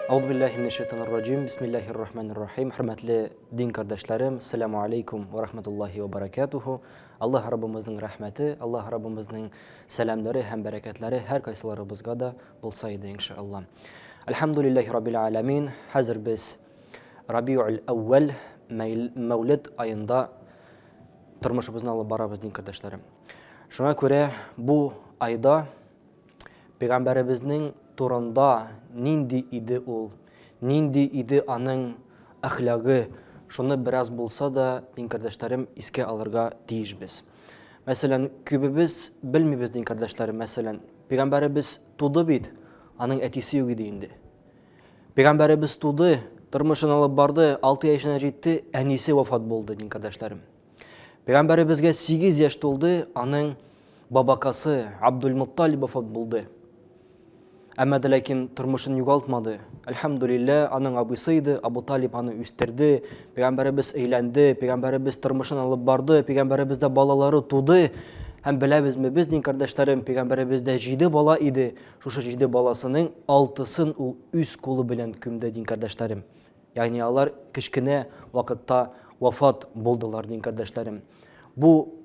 Euzubillahimineşşeytanirracim. Bismillahirrahmanirrahim. Hürmetli din kardeşlerim, selamu aleyküm ve rahmetullahi ve berekatuhu. Allah Rabbimizin rahmeti, Allah Rabbimizin selamları hem bereketleri her kaysalarımızga da bulsaydı inşallah. Elhamdülillahi Rabbil alemin. Hazır biz Rabi'ul evvel Mevlid ayında turmuşumuzdan alıp barabız din kardeşlerim. Şuna göre bu ayda Peygamberimizin turunda nindi idi ol, nindi idi anın ahlakı, şunu biraz bulsa da din kardeşlerim iske alırga diyiş biz. Mesela kübümüz bilmiyoruz din kardeşlerim. Mesela Peygamberimiz tudu bid, anın etisi yok idi indi. Peygamberimiz tudu, tırmışını alıp bardı, 6 yaşına gitti, enisi vefat buldu din kardeşlerim. Peygamberimizge 8 yaş oldu, anın babakası Abdülmuttalib vefat buldu. Ama da lakin tırmışını yugaltmadı. Elhamdülillah anın abısıydı, Abu Talib anı üstirdi, Peygamberimiz eğlendi, Peygamberimiz tırmışını alıp bardı, Peygamberimiz de balaları tudu. Hem bilemiz mi biz din kardeşlerim, Peygamberimiz de 7 bala idi. Şu 7 balasının 6'sın o üst kolu bilen kümde din kardeşlerim. Yani onlar kışkine vakitte vefat buldular din kardeşlerim. Bu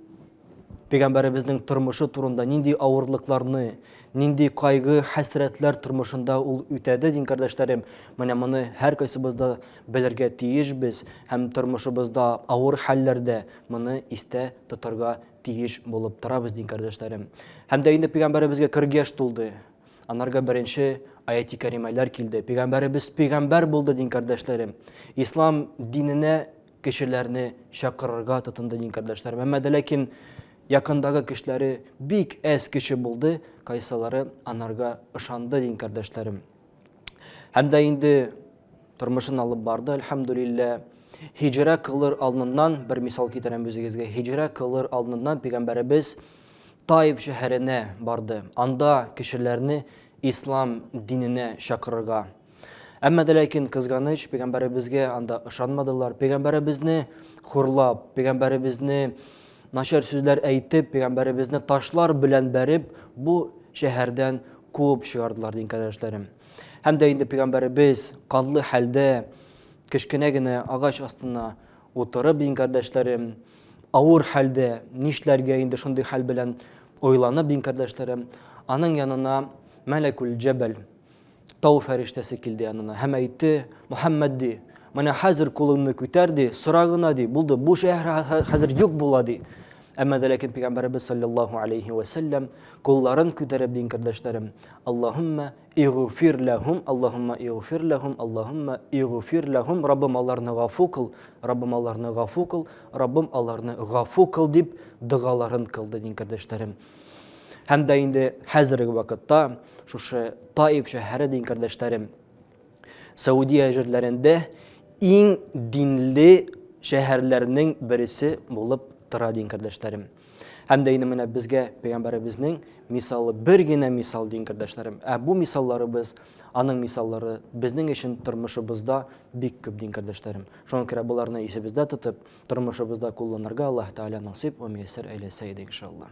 Peygamberimizin tırmışı turunda nindi ağırlıklarını, nindi kaygı, hasretler tırmışında ol ütedi din kardeşlerim. Bunu herkesimizde belirge tiyiş biz. Hem tırmışımızda ağır hallerde bunu iste tutarga tiyiş bulup tarabız din kardeşlerim. Hem de indi Peygamberimizge 40 yaş tuldu. Anarga birinci ayet-i kerimeler kildi. Peygamberimiz peygamber buldu din kardeşlerim. İslam dinine kişilerini şakırırga tutundu din kardeşlerim. Ama da lakin yakındaki kişileri büyük ez kişi buldu, kaysaları anarga ışandı din kardeşlerim. Hem de indi tırmışını alıp bardı, elhamdülillah. Hicre kılır alnından, bir misal getiren bizimizge, hicre kılır alnından Peygamberimiz Taif şehrine bardı. Anda kişilerini İslam dinine şakırırga. Ama da lakin kızganış Peygamberimizge anda ışanmadılar. Peygamberimizni hurlap, Peygamberimizni naşer sözler eğitip, Peygamberimizni taşlar bilen berip, bu şehirden kuvup çıkardılar din kardeşlerim. Hem de indi Peygamberimiz kanlı halde, kışkine ağaç astına oturup din kardeşlerim, ağır halde, nişlerge indi şunday hal bilen oylanıp din kardeşlerim, anın yanına Melekul Cebel, Tav feriştesi kildi yanına. Hem eğitti, Muhammed di, bana hazır kulunu küterdi, sırağına di, buldu, bu şehir hazır yok buladı. Ama da lakin Peygamberimiz sallallahu aleyhi ve sellem kulların küterip din kardeşlerim. Allahümme iğfir lehum, Allahümme iğfir lehum, Allahümme iğfir lehum. Rabbim Allah'ını gafu kıl, Rabbim Allah'ını gafu kıl, Rabbim Allah'ını gafu kıl deyip dağaların kıldı din kardeşlerim. Hem de indi hazırlık vakitte şu Taif şehri din kardeşlerim. Saudiye yerlerinde en dinli şehirlerinin birisi bulup din kardeşlerim. Hem de yine bizge Peygamberimizin misalı bir yine misal din kardeşlerim. Bu misalları biz, anın misalları bizden için tırmışımızda büyük küp din kardeşlerim. Şuna göre bunlarını isimizde tutup tırmışımızda kullanırga Allah Teala nasip ve müyesser eyleseydi inşallah.